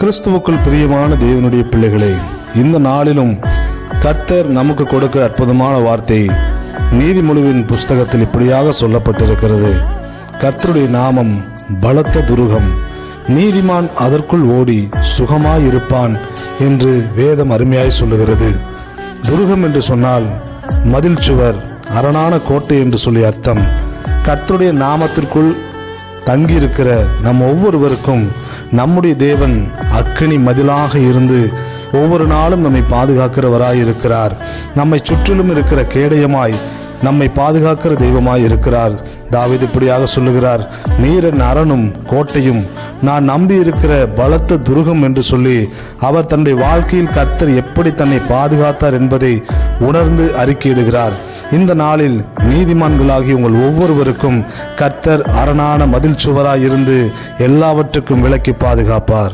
கிறிஸ்துவுக்குள் பிரியமான தேவனுடைய பிள்ளைகளே, இந்த நாளிலும் கர்த்தர் நமக்கு கொடுக்க அற்புதமான வார்த்தை நீதிமொழியின் புஸ்தகத்தில் இப்படியாக சொல்லப்பட்டிருக்கிறது. கர்த்தருடைய நாமம் பலத்த துருகம், நீதிமான் அதற்குள் ஓடி சுகமாயிருப்பான் என்று வேதம் அருமையாய் சொல்லுகிறது. துருகம் என்று சொன்னால் மதில் சுவர், அரணான கோட்டை என்று சொல்லி அர்த்தம். கர்த்தருடைய நாமத்திற்குள் தங்கியிருக்கிற நம் ஒவ்வொருவருக்கும் நம்முடைய தேவன் அக்கினி மதிலாக இருந்து ஒவ்வொரு நாளும் நம்மை பாதுகாக்கிறவராய் இருக்கிறார். நம்மை சுற்றிலும் இருக்கிற கேடயமாய் நம்மை பாதுகாக்கிற தெய்வமாய் இருக்கிறார். தாவீது இப்படியாக சொல்லுகிறார், நீர் என் அரணும் கோட்டையும் நான் நம்பி இருக்கிற பலத்த துருகம் என்று சொல்லி அவர் தன்னுடைய வாழ்க்கையில் கர்த்தர் எப்படி தன்னை பாதுகாத்தார் என்பதை உணர்ந்து அறிக்கையிடுகிறார். இந்த நாளில் நீதிமான்களாகி உங்கள் ஒவ்வொருவருக்கும் கர்த்தர் அரணான மதில் சுவராய் இருந்து எல்லாவற்றுக்கும் விலக்கி பாதுகாப்பார்.